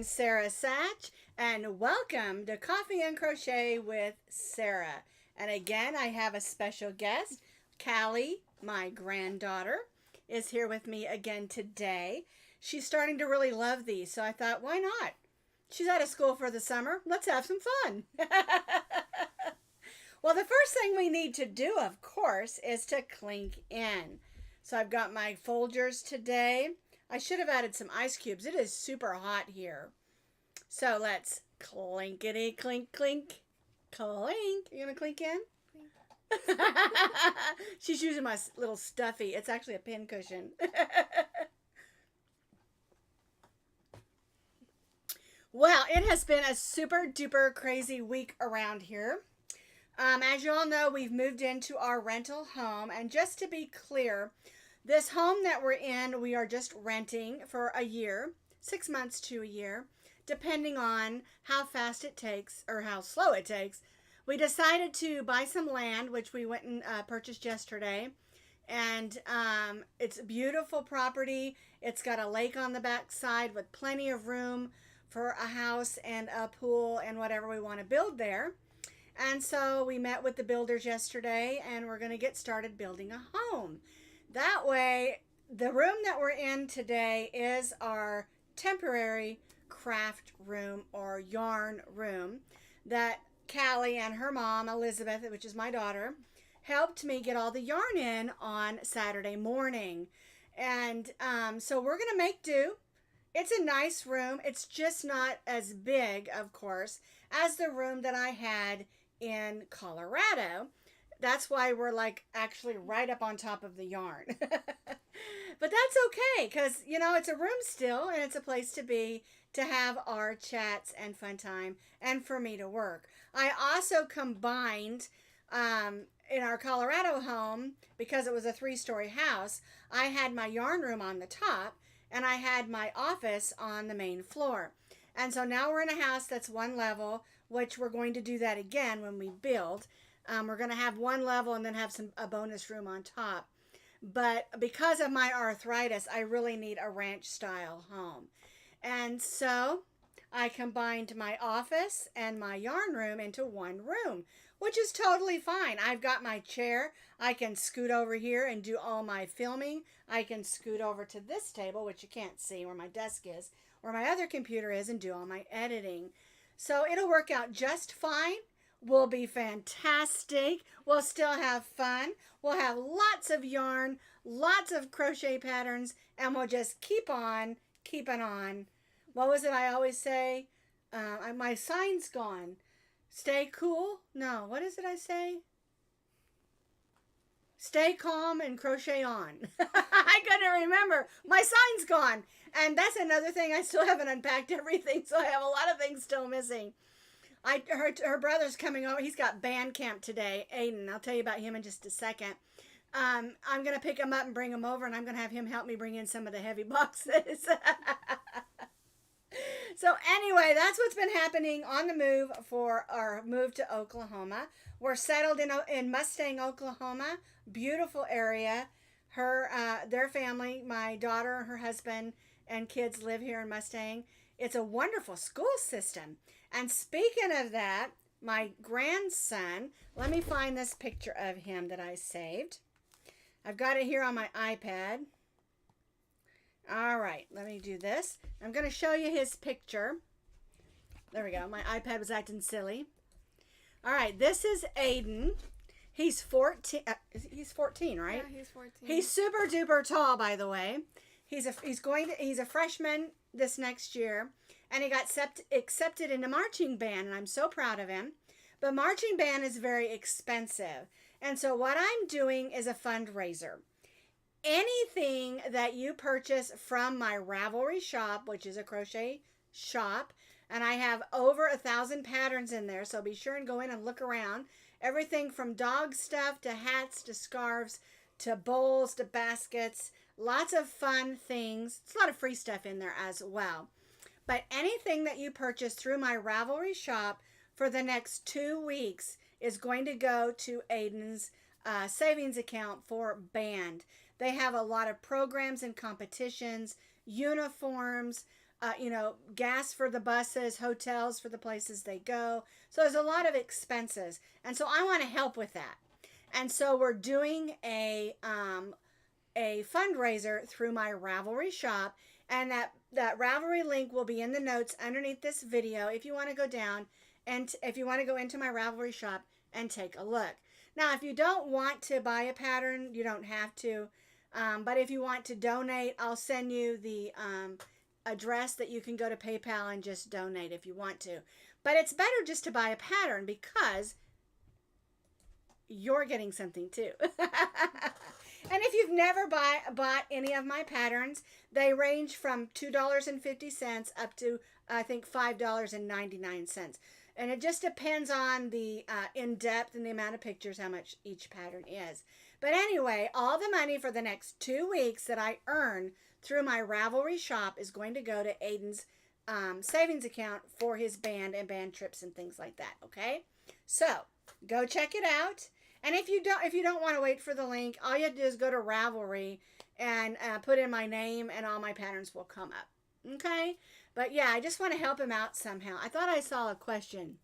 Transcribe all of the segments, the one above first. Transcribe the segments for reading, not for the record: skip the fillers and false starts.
I'm Sara Sach, and welcome to Coffee and Crochet with Sara. And again, I have a special guest. Callie, my granddaughter, is here with me again today. She's starting to really love these, so I thought, why not? She's out of school for the summer. Let's have some fun. Well, the first thing we need to do, of course, is to clink in. So I've got my Folgers today. I should have added some ice cubes. It is super hot here. So let's clinkety clink clink clink. You gonna clink in? Clink. She's using my little stuffy. It's actually a pin cushion. Well, it has been a super duper crazy week around here. As you all know, we've moved into our rental home, and just to be clear, this home that we're in, we are just renting for a year, 6 months to a year, depending on how fast it takes or how slow it takes. We decided to buy some land, which we went and purchased yesterday, and it's a beautiful property. It's got a lake on the back side with plenty of room for a house and a pool and whatever we want to build there. And so we met with the builders yesterday, and we're going to get started building a home. That way, the room that we're in today is our temporary craft room or yarn room that Callie and her mom, Elizabeth, which is my daughter, helped me get all the yarn in on Saturday morning. And so we're going to make do. It's a nice room. It's just not as big, of course, as the room that I had in Colorado. That's why we're like actually right up on top of the yarn. But that's okay, because, you know, it's a room still, and it's a place to be, to have our chats and fun time, and for me to work. I also combined, in our Colorado home, because it was a 3-story house, I had my yarn room on the top, and I had my office on the main floor. And so now we're in a house that's one level, which we're going to do that again when we build. We're going to have one level and then have a bonus room on top. But because of my arthritis, I really need a ranch style home. And so I combined my office and my yarn room into one room, which is totally fine. I've got my chair. I can scoot over here and do all my filming. I can scoot over to this table, which you can't see where my desk is, where my other computer is, and do all my editing. So it'll work out just fine. Will be fantastic. We'll still have fun. We'll have lots of yarn, lots of crochet patterns, and we'll just keep on keeping on. What was it I always say? My sign's gone. Stay cool? No, what is it I say? Stay calm and crochet on. I couldn't remember. My sign's gone. And that's another thing. I still haven't unpacked everything, so I have a lot of things still missing. Her brother's coming over. He's got band camp today, Ayden. I'll tell you about him in just a second. I'm going to pick him up and bring him over, and I'm going to have him help me bring in some of the heavy boxes. So anyway, that's what's been happening on the move for our move to Oklahoma. We're settled in Mustang, Oklahoma. Beautiful area. Their family, my daughter, her husband, and kids live here in Mustang. It's a wonderful school system. And speaking of that, my grandson, let me find this picture of him that I saved. I've got it here on my iPad. All right, let me do this. I'm going to show you his picture. There we go. My iPad was acting silly. All right, this is Ayden. He's 14. He's 14, right? Yeah, he's 14. He's super duper tall, by the way. He's a freshman this next year, and he got accepted in a marching band, and I'm so proud of him. But marching band is very expensive, and so what I'm doing is a fundraiser. Anything that you purchase from my Ravelry shop, which is a crochet shop, and I have over 1,000 patterns in there, so be sure and go in and look around. Everything from dog stuff to hats to scarves to bowls to baskets, lots of fun things. It's a lot of free stuff in there as well. But anything that you purchase through my Ravelry shop for the next 2 weeks is going to go to Ayden's savings account for band. They have a lot of programs and competitions, uniforms, you know, gas for the buses, hotels for the places they go. So there's a lot of expenses. And so I want to help with that. And so we're doing a fundraiser through my Ravelry shop. And that Ravelry link will be in the notes underneath this video if you want to go down and if you want to go into my Ravelry shop and take a look. Now, if you don't want to buy a pattern, you don't have to. But if you want to donate, I'll send you the address that you can go to PayPal and just donate if you want to. But it's better just to buy a pattern because you're getting something too. And if you've never bought any of my patterns, they range from $2.50 up to, I think, $5.99. And it just depends on the in-depth and the amount of pictures, how much each pattern is. But anyway, all the money for the next 2 weeks that I earn through my Ravelry shop is going to go to Ayden's savings account for his band and band trips and things like that, okay? So, go check it out. And if you don't want to wait for the link, all you have to do is go to Ravelry and put in my name and all my patterns will come up. Okay? But yeah, I just want to help him out somehow. I thought I saw a question.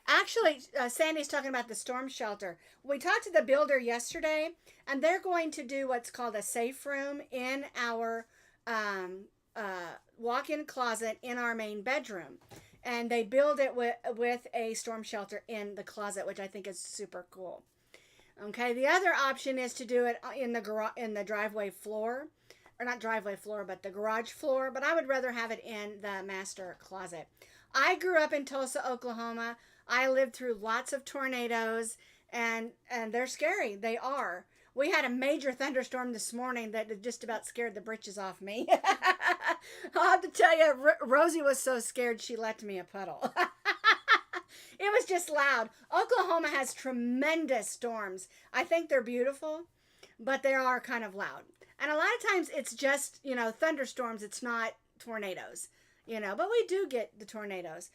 Actually, Sandy's talking about the storm shelter. We talked to the builder yesterday, and they're going to do what's called a safe room in our walk-in closet in our main bedroom. And they build it with a storm shelter in the closet, which I think is super cool. Okay, the other option is to do it in the driveway floor, or not driveway floor, but the garage floor. But I would rather have it in the master closet. I grew up in Tulsa, Oklahoma. I lived through lots of tornadoes, and they're scary. They are. We had a major thunderstorm this morning that just about scared the britches off me. I'll have to tell you, Rosie was so scared she left me a puddle. It was just loud. Oklahoma has tremendous storms. I think they're beautiful, but they are kind of loud. And a lot of times it's just, you know, thunderstorms. It's not tornadoes, you know, but we do get the tornadoes.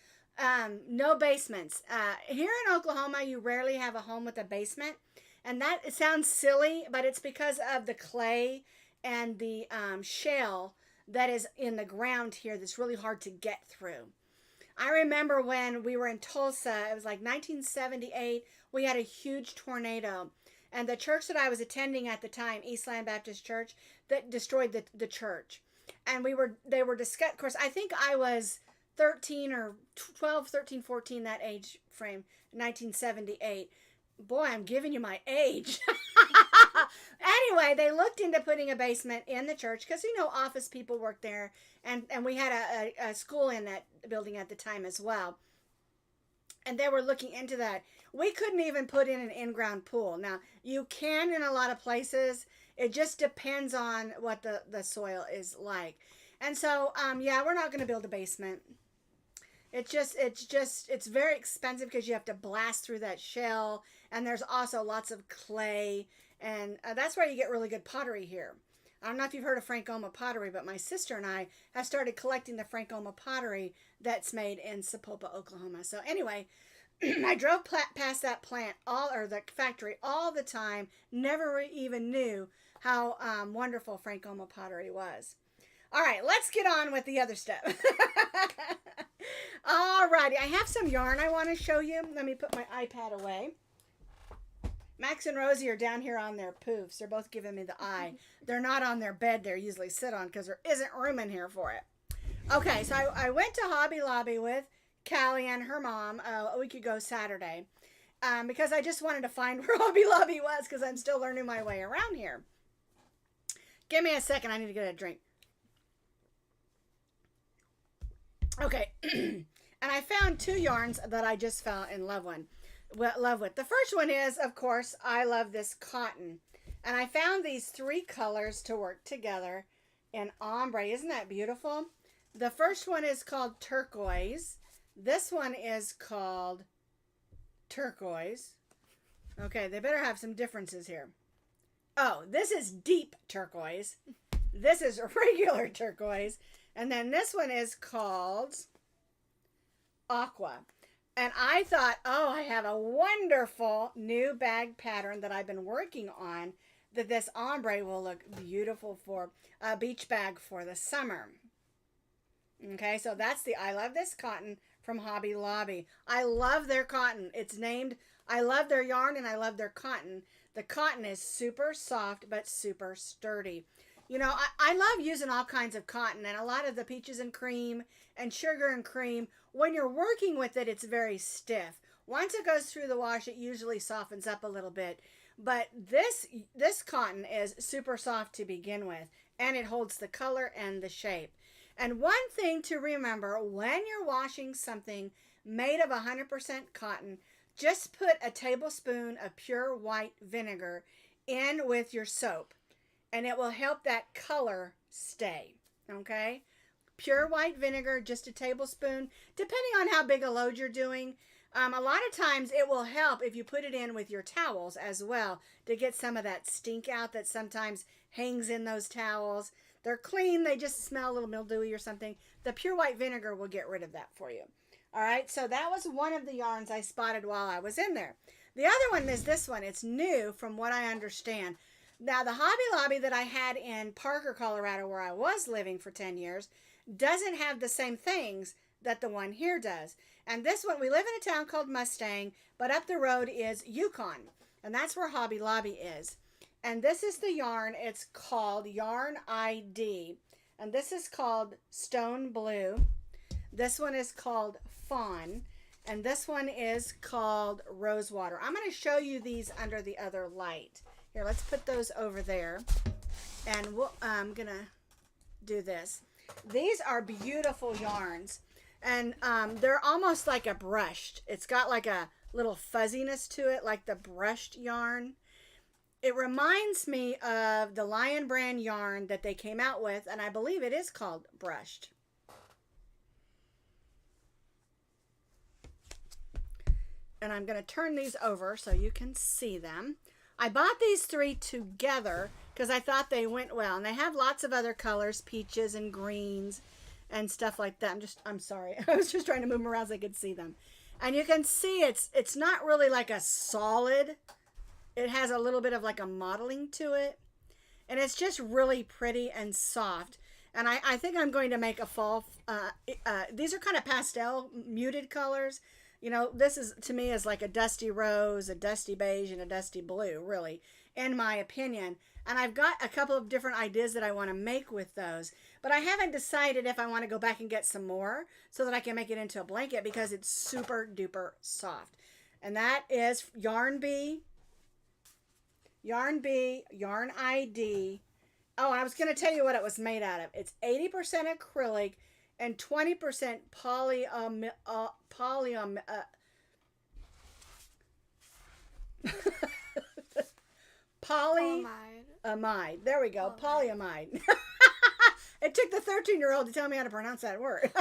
No basements. Here in Oklahoma, you rarely have a home with a basement. And that, it sounds silly, but it's because of the clay and the shale that is in the ground here that's really hard to get through. I remember when we were in Tulsa, it was like 1978, we had a huge tornado. And the church that I was attending at the time, Eastland Baptist Church, that destroyed the church. And they were discussing, of course, I think I was 13 or 12, 13, 14, that age frame, 1978. Boy, I'm giving you my age. Anyway, they looked into putting a basement in the church because, you know, office people worked there. And we had a school in that building at the time as well. And they were looking into that. We couldn't even put in an in-ground pool. Now, you can in a lot of places. It just depends on what the soil is like. And so, yeah, we're not going to build a basement. It's very expensive because you have to blast through that shell. And there's also lots of clay. And that's where you get really good pottery here. I don't know if you've heard of Frankoma pottery, but my sister and I have started collecting the Frankoma pottery that's made in Sapulpa, Oklahoma. So anyway, I drove past that plant or the factory all the time. Never even knew how wonderful Frankoma pottery was. All right, let's get on with the other stuff. All righty, I have some yarn I want to show you. Let me put my iPad away. Max and Rosie are down here on their poofs. They're both giving me the eye. They're not on their bed they usually sit on because there isn't room in here for it. Okay, so I went to Hobby Lobby with Callie and her mom a week ago Saturday because I just wanted to find where Hobby Lobby was because I'm still learning my way around here. Give me a second. I need to get a drink. Okay, and I found two yarns that I just fell in love with. The first one is, of course, I love this cotton. And I found these three colors to work together in ombre. Isn't that beautiful? The first one is called turquoise. This one is called turquoise. Okay, they better have some differences here. Oh, this is deep turquoise. This is regular turquoise. And then this one is called aqua. And I thought, oh, I have a wonderful new bag pattern that I've been working on that this ombre will look beautiful for a beach bag for the summer. Okay, so that's the I Love This Cotton from Hobby Lobby. I love their cotton. It's named, I love their yarn and I love their cotton. The cotton is super soft but super sturdy. You know, I love using all kinds of cotton, and a lot of the peaches and cream and sugar and cream, when you're working with it, it's very stiff. Once it goes through the wash, it usually softens up a little bit. But this cotton is super soft to begin with, and it holds the color and the shape. And one thing to remember, when you're washing something made of 100% cotton, just put a tablespoon of pure white vinegar in with your soap, and it will help that color stay, okay? Pure white vinegar, just a tablespoon, depending on how big a load you're doing. A lot of times it will help if you put it in with your towels as well to get some of that stink out that sometimes hangs in those towels. They're clean, they just smell a little mildewy or something. The pure white vinegar will get rid of that for you. All right, so that was one of the yarns I spotted while I was in there. The other one is this one. It's new from what I understand. Now, the Hobby Lobby that I had in Parker, Colorado, where I was living for 10 years, doesn't have the same things that the one here does. And this one, we live in a town called Mustang, but up the road is Yukon, and that's where Hobby Lobby is. And this is the yarn. It's called Yarn ID, and this is called Stone Blue. This one is called Fawn, and this one is called Rosewater. I'm going to show you these under the other light. Here, let's put those over there, and I'm going to do this. These are beautiful yarns, and they're almost like a brushed. It's got like a little fuzziness to it, like the brushed yarn. It reminds me of the Lion brand yarn that they came out with, and I believe it is called brushed. And I'm going to turn these over so you can see them. I bought these three together because I thought they went well. And they have lots of other colors, peaches and greens and stuff like that. I'm sorry. I was just trying to move them around so I could see them. And you can see it's not really like a solid. It has a little bit of like a modeling to it. And it's just really pretty and soft. And I think I'm going to make a fall. These are kind of pastel muted colors. You know, this is, to me, is like a dusty rose, a dusty beige, and a dusty blue, really, in my opinion. And I've got a couple of different ideas that I want to make with those. But I haven't decided if I want to go back and get some more so that I can make it into a blanket because it's super duper soft. And that is Yarn B, Yarn ID. Oh, and I was going to tell you what it was made out of. It's 80% acrylic and 20% polyamide. There we go. Polyamide. It took the 13-year-old to tell me how to pronounce that word.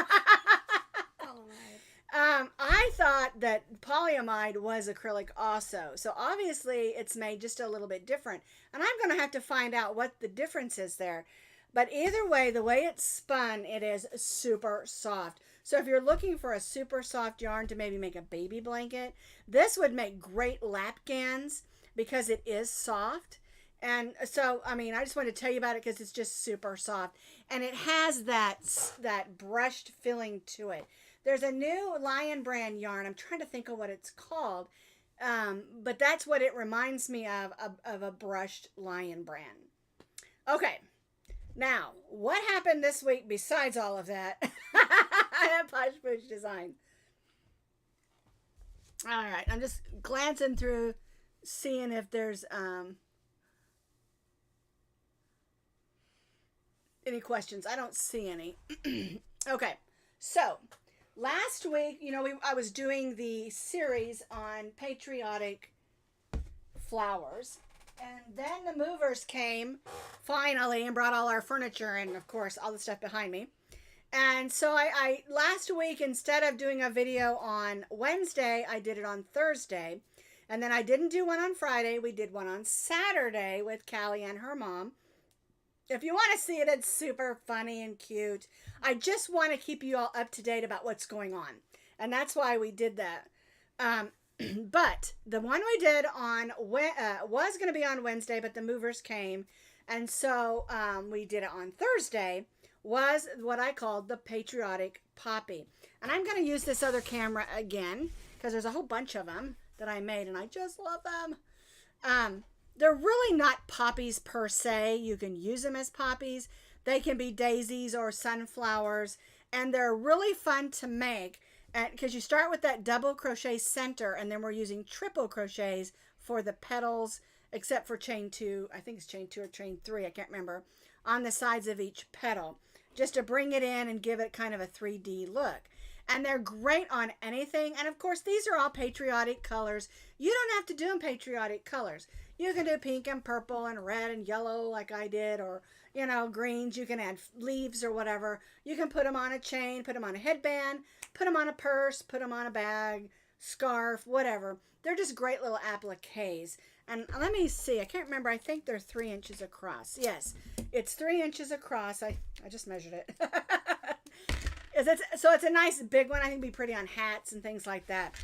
I thought that polyamide was acrylic also. So obviously it's made just a little bit different. And I'm going to have to find out what the difference is there. But either way, the way it's spun, it is super soft. So if you're looking for a super soft yarn to maybe make a baby blanket, this would make great lapgans because it is soft. And so, I mean, I just wanted to tell you about it because it's just super soft. And it has that brushed feeling to it. There's a new Lion brand yarn. I'm trying to think of what it's called. But that's what it reminds me of a brushed Lion brand. Okay. Now, what happened this week besides all of that? At Posh Pooch Design. All right, I'm just glancing through, seeing if there's any questions. I don't see any. Okay, so last week, you know, I was doing the series on patriotic flowers. And then the movers came finally and brought all our furniture and, of course, all the stuff behind me. And so I last week, instead of doing a video on Wednesday, I did it on Thursday. And then I didn't do one on Friday. We did one on Saturday with Callie and her mom. If you want to see it, it's super funny and cute. I just want to keep you all up to date about what's going on. And that's why we did that. But the one we did on was going to be on Wednesday, but the movers came, and so we did it on Thursday. Was what I called the Patriotic Poppy, and I'm going to use this other camera again because there's a whole bunch of them that I made, and I just love them. They're really not poppies per se. You can use them as poppies. They can be daisies or sunflowers, and they're really fun to make. Because you start with that double crochet center, and then we're using triple crochets for the petals, except for chain 2. I think it's chain 2 or chain 3. I can't remember. On the sides of each petal, just to bring it in and give it kind of a 3D look. And they're great on anything. And of course, these are all patriotic colors. You don't have to do them patriotic colors. You can do pink and purple and red and yellow like I did, or greens. You can add leaves or whatever. You can put them on a chain, put them on a headband, put them on a purse, put them on a bag, scarf, whatever. They're just great little appliques. And let me see. I can't remember. I think they're 3 inches across. Yes, it's 3 inches across. I just measured it. So it's a nice big one. I think it'd be pretty on hats and things like that.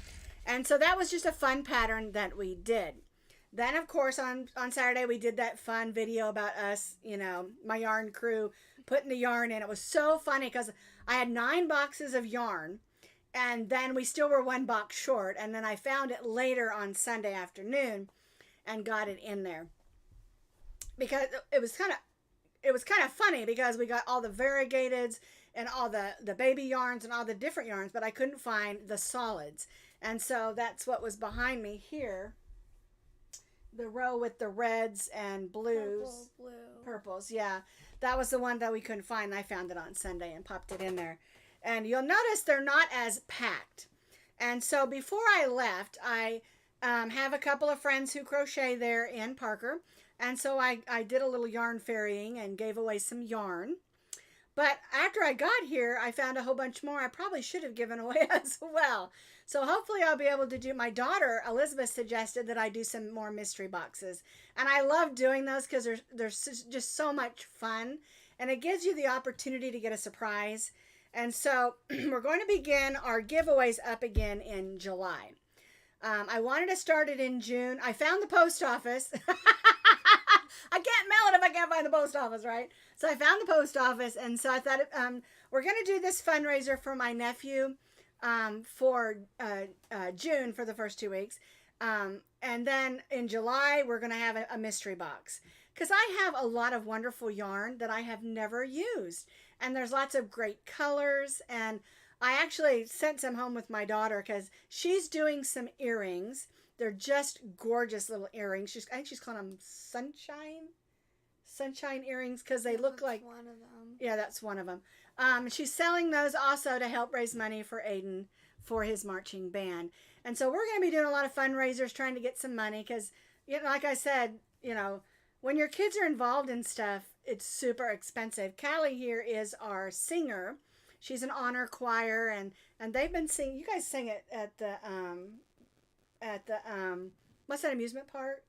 And so that was just a fun pattern that we did. Then, of course, on Saturday, we did that fun video about us, my yarn crew, putting the yarn in. It was so funny because I had 9 boxes of yarn, and then we still were 1 box short. And then I found it later on Sunday afternoon and got it in there. Because it was kind of funny because we got all the variegateds and all the baby yarns and all the different yarns, but I couldn't find the solids. And so that's what was behind me here. The row with the reds and blues. Purples, yeah. That was the one that we couldn't find. I found it on Sunday and popped it in there. And you'll notice they're not as packed. And so before I left, I have a couple of friends who crochet there in Parker. And so I did a little yarn ferrying and gave away some yarn. But after I got here, I found a whole bunch more I probably should have given away as well. So hopefully I'll be able to do, my daughter, Elizabeth, suggested that I do some more mystery boxes. And I love doing those because they're just so much fun. And it gives you the opportunity to get a surprise. And so we're going to begin our giveaways up again in July. I wanted to start it in June. I found the post office. I can't mail it if I can't find the post office, right? So I found the post office, and so I thought we're going to do this fundraiser for my nephew for June for the first 2 weeks. And then in July, we're going to have a mystery box. Because I have a lot of wonderful yarn that I have never used. And there's lots of great colors. And I actually sent some home with my daughter because she's doing some earrings. They're just gorgeous little earrings. I think she's calling them sunshine earrings because they look like one of them. Yeah, that's one of them. She's selling those also to help raise money for Ayden for his marching band. And so we're going to be doing a lot of fundraisers trying to get some money because, like I said, when your kids are involved in stuff, it's super expensive. Callie here is our singer. She's an honor choir, and they've been singing. You guys sing it at the what's that amusement park?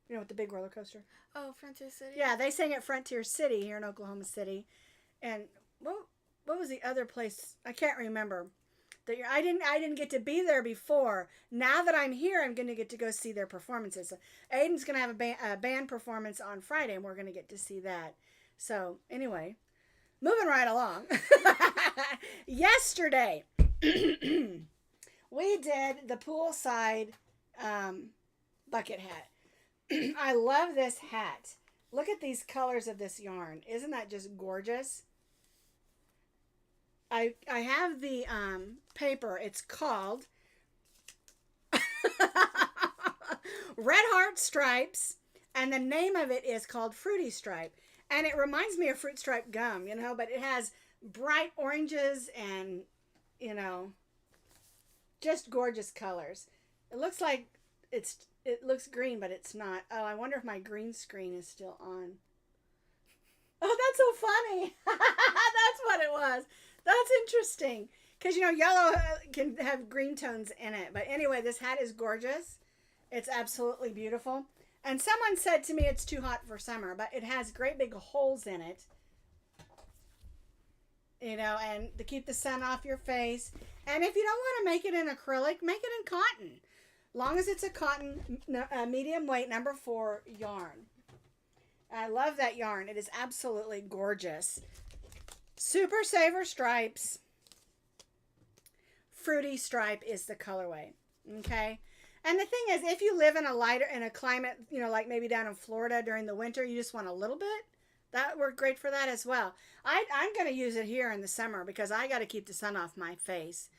With the big roller coaster. Oh, Frontier City. Yeah, they sang at Frontier City here in Oklahoma City, and what was the other place? I can't remember. I didn't get to be there before. Now that I'm here, I'm going to get to go see their performances. So Ayden's going to have a band performance on Friday, and we're going to get to see that. So anyway, moving right along. Yesterday, we did the Poolside Bucket Hat. I love this hat. Look at these colors of this yarn. Isn't that just gorgeous? I have the paper. It's called Red Heart Stripes, and the name of it is called Fruity Stripe. And it reminds me of Fruit Stripe gum, but it has bright oranges and, just gorgeous colors. It looks like it looks green, but it's not. Oh, I wonder if my green screen is still on. Oh, that's so funny. That's what it was. That's interesting. Because, yellow can have green tones in it. But anyway, this hat is gorgeous. It's absolutely beautiful. And someone said to me it's too hot for summer, but it has great big holes in it. you know, and to keep the sun off your face. And if you don't want to make it in acrylic, make it in cotton. Long as it's a cotton medium weight number 4 yarn. I love that yarn. It is absolutely gorgeous. Super Saver Stripes. Fruity Stripe is the colorway. Okay. And the thing is, if you live in a climate, you know, like maybe down in Florida during the winter, you just want a little bit, that worked great for that as well. I'm going to use it here in the summer because I got to keep the sun off my face.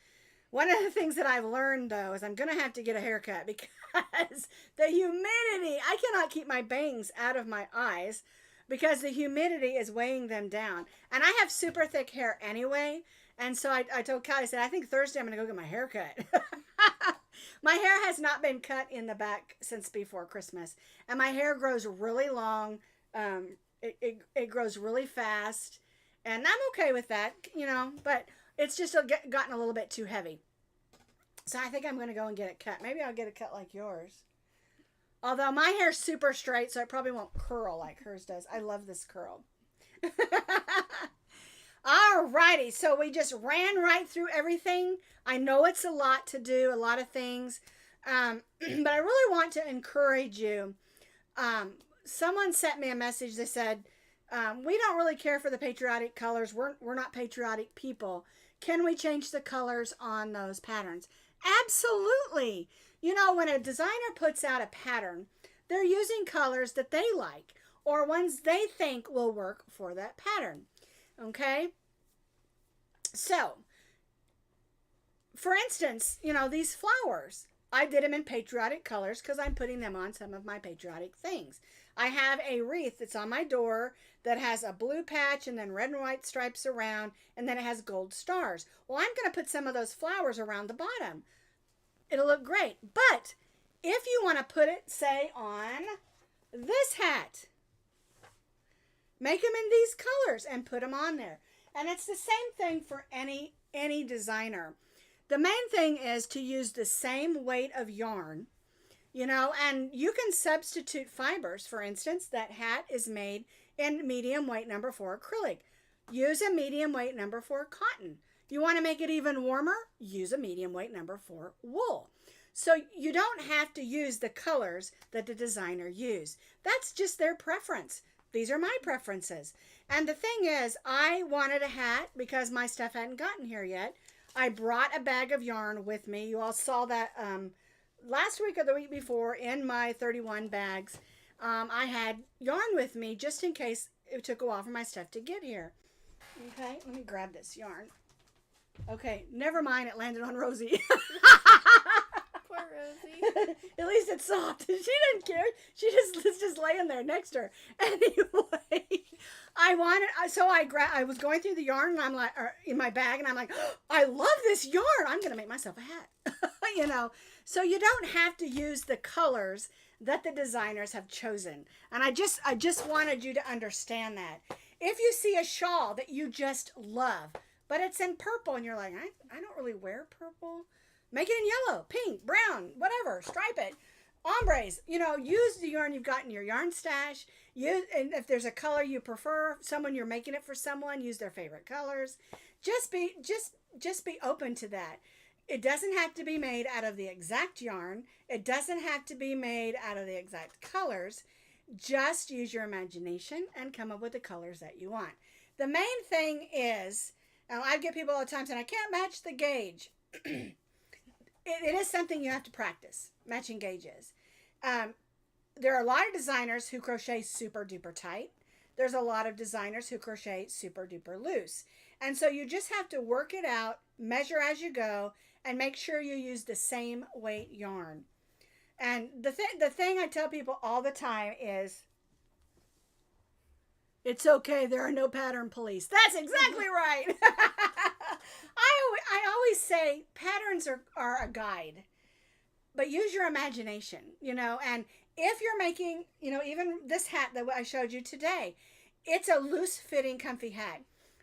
One of the things that I've learned, though, is I'm going to have to get a haircut because the humidity, I cannot keep my bangs out of my eyes because the humidity is weighing them down. And I have super thick hair anyway. And so I told Callie, I said, I think Thursday I'm going to go get my hair cut. My hair has not been cut in the back since before Christmas. And my hair grows really long. It grows really fast. And I'm okay with that, you know. But it's just gotten a little bit too heavy. So I think I'm going to go and get it cut. Maybe I'll get it cut like yours. Although my hair's super straight, so it probably won't curl like hers does. I love this curl. Alrighty, so we just ran right through everything. I know it's a lot to do, a lot of things, but I really want to encourage you. Someone sent me a message. They said, we don't really care for the patriotic colors. We're not patriotic people. Can we change the colors on those patterns? Absolutely. You know, when a designer puts out a pattern, they're using colors that they like or ones they think will work for that pattern. Okay, so for instance, you know, these flowers, I did them in patriotic colors because I'm putting them on some of my patriotic things. I have a wreath that's on my door that has a blue patch and then red and white stripes around, and then it has gold stars. Well, I'm going to put some of those flowers around the bottom. It'll look great. But if you want to put it, say, on this hat, make them in these colors and put them on there. And it's the same thing for any designer. The main thing is to use the same weight of yarn, you know, and you can substitute fibers. For instance, that hat is made in medium weight number 4 acrylic. Use a medium weight number 4 cotton. You want to make it even warmer? Use a medium weight number 4 wool. So you don't have to use the colors that the designer used. That's just their preference. These are my preferences. And the thing is, I wanted a hat because my stuff hadn't gotten here yet. I brought a bag of yarn with me. You all saw that last week or the week before in my 31 bags. I had yarn with me just in case it took a while for my stuff to get here. Okay, let me grab this yarn. Okay, never mind, it landed on Rosie. Poor Rosie. At least it's soft. She didn't care. She was just laying there next to her. Anyway, I was going through the yarn and I'm like, in my bag, and I'm like, oh, I love this yarn. I'm going to make myself a hat. You know, so you don't have to use the colors that the designers have chosen. And I just wanted you to understand that. If you see a shawl that you just love, but it's in purple and you're like, I don't really wear purple, make it in yellow, pink, brown, whatever, stripe it. Ombres, you know, use the yarn you've got in your yarn stash. And if there's a color you prefer, you're making it for someone, use their favorite colors. Just be open to that. It doesn't have to be made out of the exact yarn. It doesn't have to be made out of the exact colors. Just use your imagination and come up with the colors that you want. The main thing is, and I get people all the time saying, I can't match the gauge. It is something you have to practice, matching gauges. There are a lot of designers who crochet super duper tight. There's a lot of designers who crochet super duper loose. And so you just have to work it out, measure as you go, and make sure you use the same weight yarn. And the thing I tell people all the time is, it's okay, there are no pattern police. That's exactly right. I always say patterns are a guide, but use your imagination, you know. And if you're making, you know, even this hat that I showed you today, it's a loose fitting comfy hat.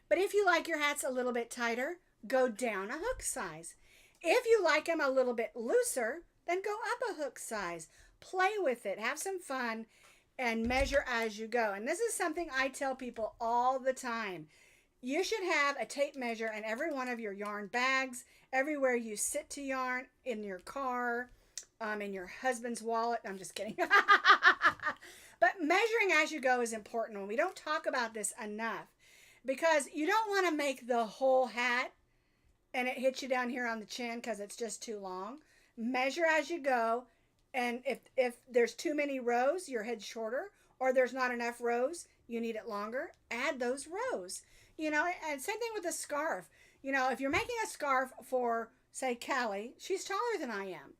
But if you like your hats a little bit tighter, go down a hook size. If you like them a little bit looser, then go up a hook size. Play with it, have some fun, and measure as you go. And this is something I tell people all the time. you should have a tape measure in every one of your yarn bags, everywhere you sit to yarn, in your car, in your husband's wallet. I'm just kidding. But measuring as you go is important. When we don't talk about this enough, because you don't want to make the whole hat and it hits you down here on the chin because it's just too long. Measure as you go, and if there's too many rows, your head's shorter, or there's not enough rows, you need it longer, add those rows. You know, and same thing with a scarf. You know, if you're making a scarf for, say, Callie, she's taller than I am.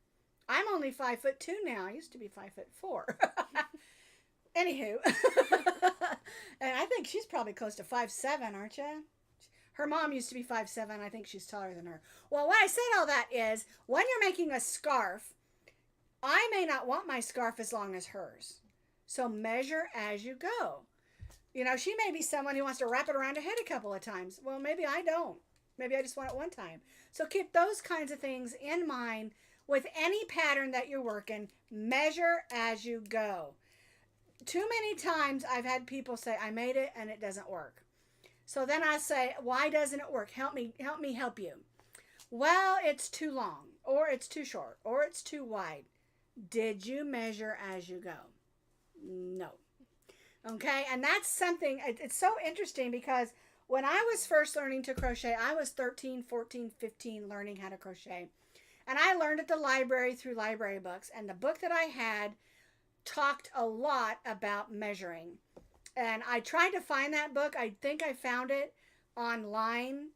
I'm only 5'2" now. I used to be 5'4". Anywho, and I think she's probably close to 5'7", aren't you? Her mom used to be 5'7". I think she's taller than her. Well, why I said all that is, when you're making a scarf, I may not want my scarf as long as hers. So measure as you go. You know, she may be someone who wants to wrap it around her head a couple of times. Well, maybe I don't. Maybe I just want it one time. So keep those kinds of things in mind with any pattern that you're working. Measure as you go. Too many times I've had people say, I made it and it doesn't work. So then I say, why doesn't it work? Help me help you. Well, it's too long, or it's too short, or it's too wide. Did you measure as you go? No. Okay, and that's something, it's so interesting because when I was first learning to crochet, I was 13, 14, 15 learning how to crochet. And I learned at the library through library books. And the book that I had talked a lot about measuring. And I tried to find that book. I think I found it online.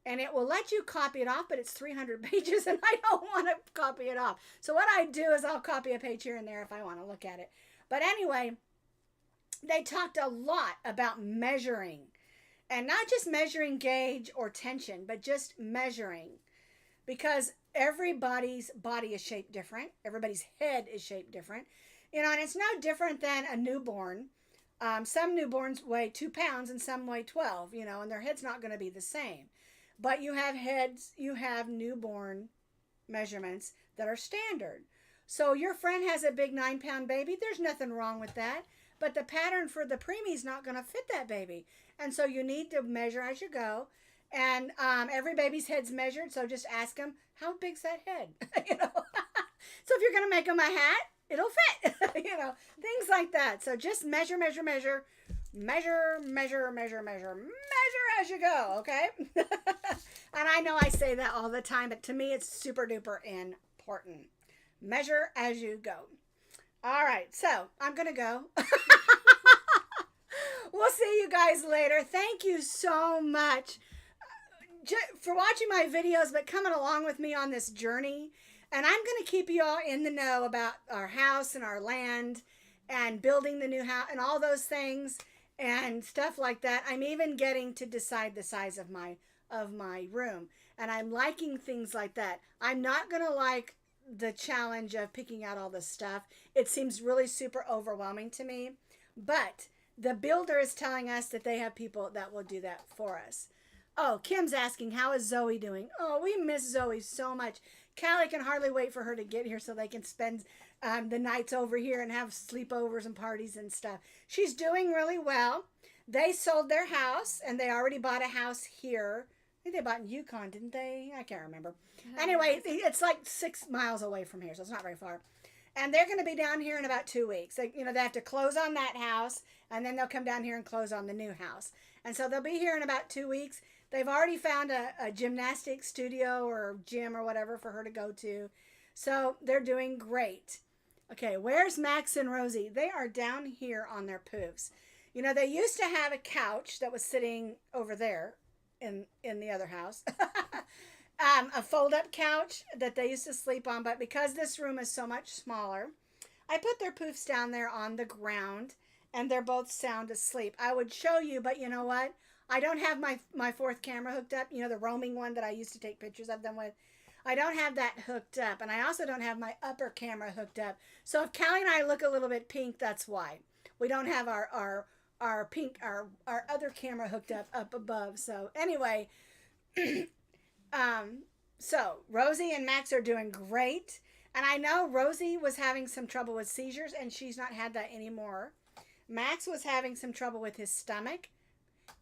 And it will let you copy it off, but it's 300 pages, and I don't want to copy it off. So what I do is I'll copy a page here and there if I want to look at it. But anyway, they talked a lot about measuring. And not just measuring gauge or tension, but just measuring. Because everybody's body is shaped different. Everybody's head is shaped different. You know, and it's no different than a newborn. Some newborns weigh 2 pounds and some weigh 12, you know, and their head's not going to be the same. But you have newborn measurements that are standard. So your friend has a big 9-pound baby. There's nothing wrong with that. But the pattern for the preemie is not going to fit that baby. And so you need to measure as you go. And every baby's head's measured. So just ask them, how big's that head? You know. So if you're going to make them a hat, it'll fit. You know, things like that. So just measure, measure, measure. Measure, measure, measure, measure, measure as you go, okay? And I know I say that all the time, but to me it's super duper important. Measure as you go. All right, so I'm going to go. We'll see you guys later. Thank you so much for watching my videos, but coming along with me on this journey. And I'm going to keep you all in the know about our house and our land and building the new house and all those things and stuff like that. I'm even getting to decide the size of my room, and I'm liking things like that. I'm not going to like the challenge of picking out all this stuff. It seems really super overwhelming to me, but the builder is telling us that they have people that will do that for us. Oh, Kim's asking, how is Zoe doing? Oh, we miss Zoe so much. Callie can hardly wait for her to get here so they can spend the nights over here and have sleepovers and parties and stuff. She's doing really well. They sold their house, and they already bought a house here. I think they bought in Yukon, didn't they? I can't remember. Anyway, it's like 6 miles away from here, so it's not very far. And they're going to be down here in about 2 weeks. They have to close on that house, and then they'll come down here and close on the new house. And so they'll be here in about 2 weeks. They've already found a gymnastics studio or gym or whatever for her to go to. So they're doing great. Okay, where's Max and Rosie? They are down here on their poofs. You know, they used to have a couch that was sitting over there in the other house. A fold-up couch that they used to sleep on. But because this room is so much smaller, I put their poofs down there on the ground, and they're both sound asleep. I would show you, but you know what? I don't have my fourth camera hooked up, you know, the roaming one that I used to take pictures of them with. I don't have that hooked up, and I also don't have my upper camera hooked up. So if Callie and I look a little bit pink, that's why. We don't have our other camera hooked up above. So anyway, so Rosie and Max are doing great. And I know Rosie was having some trouble with seizures, and she's not had that anymore. Max was having some trouble with his stomach.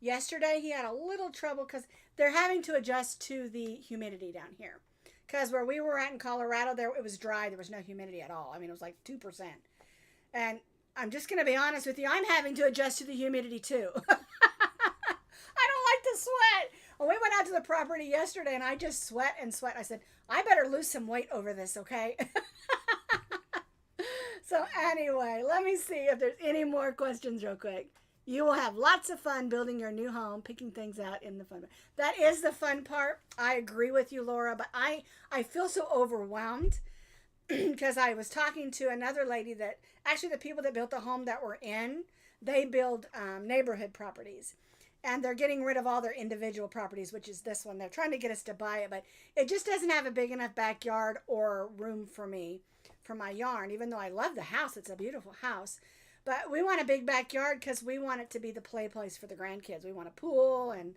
Yesterday he had a little trouble because they're having to adjust to the humidity down here. Because where we were at in Colorado, it was dry. There was no humidity at all. I mean, it was like 2%. And I'm just going to be honest with you. I'm having to adjust to the humidity too. I don't like to sweat. Well, we went out to the property yesterday and I just sweat and sweat. I said, I better lose some weight over this, okay? So anyway, let me see if there's any more questions real quick. You will have lots of fun building your new home, picking things out in the fun. That is the fun part. I agree with you, Laura, but I feel so overwhelmed because I was talking to another lady that actually the people that built the home that we're in, they build neighborhood properties. And they're getting rid of all their individual properties, which is this one. They're trying to get us to buy it, but it just doesn't have a big enough backyard or room for me, for my yarn, even though I love the house. It's a beautiful house. But we want a big backyard because we want it to be the play place for the grandkids. We want a pool and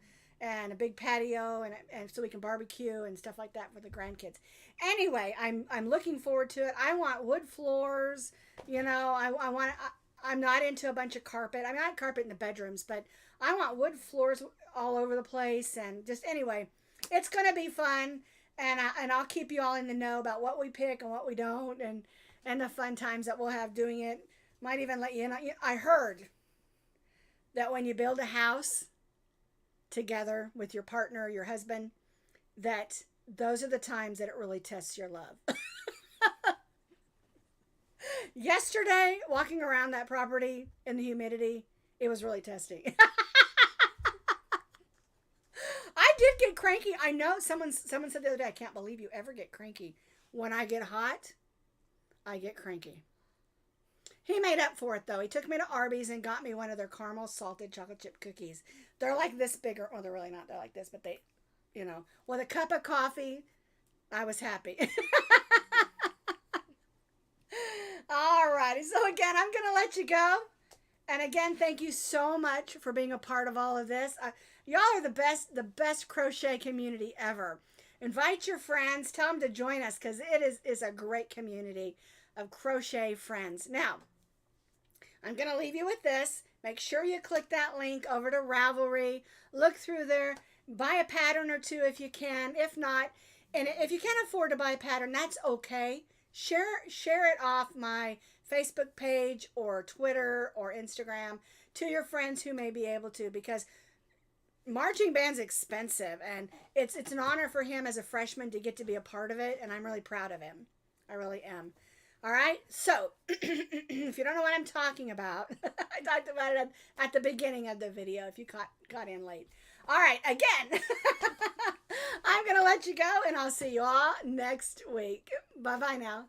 a big patio and so we can barbecue and stuff like that for the grandkids. Anyway, I'm looking forward to it. I want wood floors. You know, I'm not into a bunch of carpet. I mean, I have carpet in the bedrooms, but I want wood floors all over the place. And just anyway, it's going to be fun. And I'll keep you all in the know about what we pick and what we don't and the fun times that we'll have doing it. Might even let you in. I heard that when you build a house together with your partner, your husband, that those are the times that it really tests your love. Yesterday, walking around that property in the humidity, it was really testy. I did get cranky. I know someone said the other day, I can't believe you ever get cranky. When I get hot, I get cranky. He made up for it, though. He took me to Arby's and got me one of their caramel salted chocolate chip cookies. They're like this bigger. Well, they're really not. They're like this, but they, you know, with a cup of coffee, I was happy. All righty. So, again, I'm going to let you go. And, again, thank you so much for being a part of all of this. Y'all are the best crochet community ever. Invite your friends. Tell them to join us because it is a great community of crochet friends. Now, I'm going to leave you with this. Make sure you click that link over to Ravelry. Look through there. Buy a pattern or two if you can. If not, and if you can't afford to buy a pattern, that's okay. Share it off my Facebook page or Twitter or Instagram to your friends who may be able to, because marching band's expensive and it's an honor for him as a freshman to get to be a part of it, and I'm really proud of him. I really am. All right, so if you don't know what I'm talking about, I talked about it at the beginning of the video if you got in late. All right, again, I'm going to let you go, and I'll see you all next week. Bye-bye now.